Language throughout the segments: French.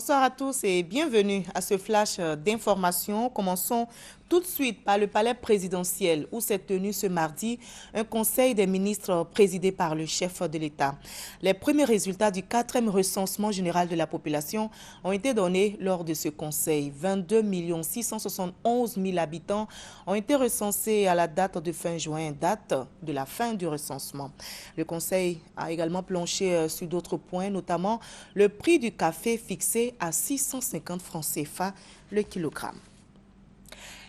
Bonsoir à tous et bienvenue à ce flash d'information. Commençons tout de suite par le palais présidentiel où s'est tenu ce mardi un conseil des ministres présidé par le chef de l'État. Les premiers résultats du 4e recensement général de la population ont été donnés lors de ce conseil. 22 671 000 habitants ont été recensés à la date de fin juin, date de la fin du recensement. Le conseil a également planché sur d'autres points, notamment le prix du café fixé à 650 francs CFA le kilogramme.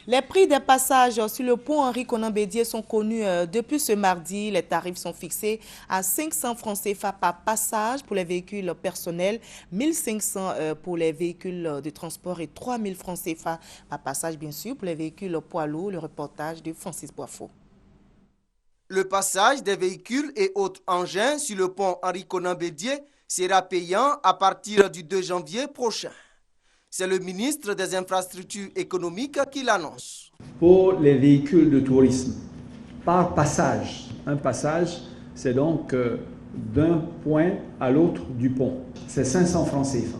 Les prix des passages sur le pont Henri-Konan Bédié sont connus depuis ce mardi. Les tarifs sont fixés à 500 francs CFA par passage pour les véhicules personnels, 1500 pour les véhicules de transport et 3000 francs CFA par passage, bien sûr, pour les véhicules poids lourds. Le reportage de Francis Boifo. Le passage des véhicules et autres engins sur le pont Henri-Konan Bédié sera payant à partir du 2 janvier prochain. C'est le ministre des Infrastructures économiques qui l'annonce. Pour les véhicules de tourisme, par passage, un passage, c'est donc d'un point à l'autre du pont. C'est 500 francs CFA.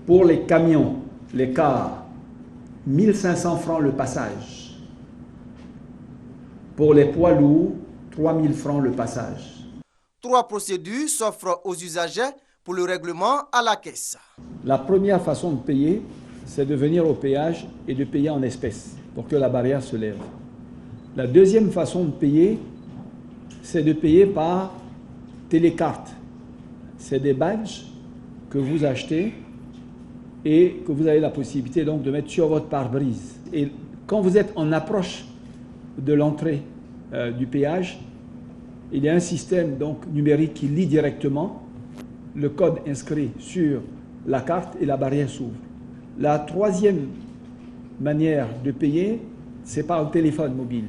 Pour les camions, les cars, 1500 francs le passage. Pour les poids lourds, 3000 francs le passage. 3 procédures s'offrent aux usagers pour le règlement à la caisse. La première façon de payer, c'est de venir au péage et de payer en espèces pour que la barrière se lève. La deuxième façon de payer, c'est de payer par télécarte. C'est des badges que vous achetez et que vous avez la possibilité donc de mettre sur votre pare-brise. Et quand vous êtes en approche de l'entrée du péage, il y a un système donc numérique qui lit directement le code inscrit sur la carte et la barrière s'ouvre. La troisième manière de payer, c'est par le téléphone mobile.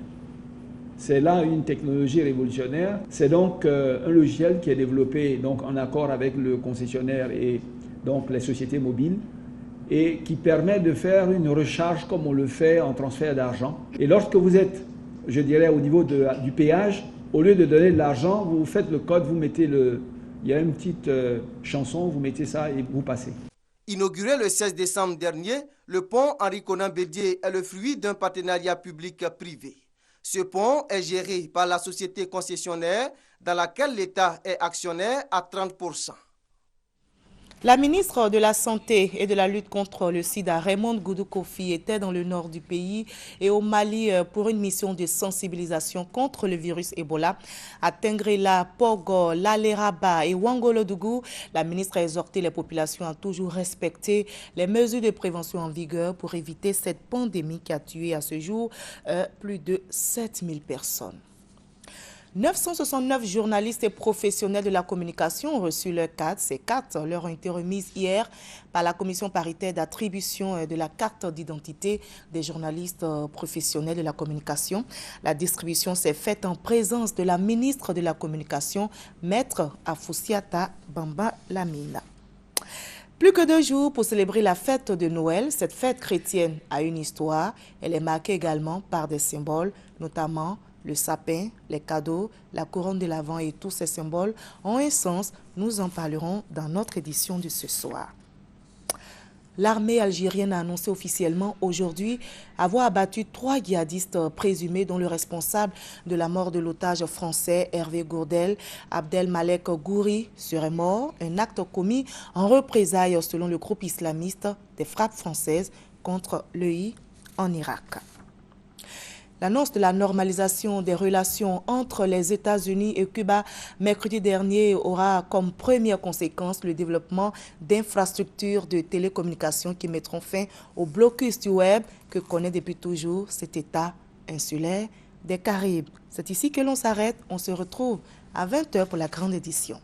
C'est là une technologie révolutionnaire. C'est donc un logiciel qui est développé donc en accord avec le concessionnaire et donc les sociétés mobiles et qui permet de faire une recharge comme on le fait en transfert d'argent. Et lorsque vous êtes, je dirais, au niveau du péage, au lieu de donner de l'argent, vous faites le code, vous mettez il y a une petite chanson, vous mettez ça et vous passez. Inauguré le 16 décembre dernier, le pont Henri-Konan Bédié est le fruit d'un partenariat public-privé. Ce pont est géré par la société concessionnaire dans laquelle l'État est actionnaire à 30%. La ministre de la Santé et de la lutte contre le sida, Raymonde Goudou Kofi, était dans le nord du pays et au Mali pour une mission de sensibilisation contre le virus Ebola. À Tengrela, Pogo, Laleraba et Wangolodougou, la ministre a exhorté les populations à toujours respecter les mesures de prévention en vigueur pour éviter cette pandémie qui a tué à ce jour plus de 7000 personnes. 969 journalistes et professionnels de la communication ont reçu leur carte. Ces cartes leur ont été remises hier par la commission paritaire d'attribution de la carte d'identité des journalistes professionnels de la communication. La distribution s'est faite en présence de la ministre de la Communication, Maître Afoussiata Bamba Lamina. Plus que 2 jours pour célébrer la fête de Noël. Cette fête chrétienne a une histoire. Elle est marquée également par des symboles, notamment le sapin, les cadeaux, la couronne de l'Avent et tous ces symboles ont un sens. Nous en parlerons dans notre édition de ce soir. L'armée algérienne a annoncé officiellement aujourd'hui avoir abattu 3 djihadistes présumés dont le responsable de la mort de l'otage français Hervé Gourdel, Abdelmalek Gouri, serait mort. Un acte commis en représailles selon le groupe islamiste des frappes françaises contre l'EI en Irak. L'annonce de la normalisation des relations entre les États-Unis et Cuba mercredi dernier aura comme première conséquence le développement d'infrastructures de télécommunications qui mettront fin au blocus du web que connaît depuis toujours cet État insulaire des Caraïbes. C'est ici que l'on s'arrête. On se retrouve à 20h pour la grande édition.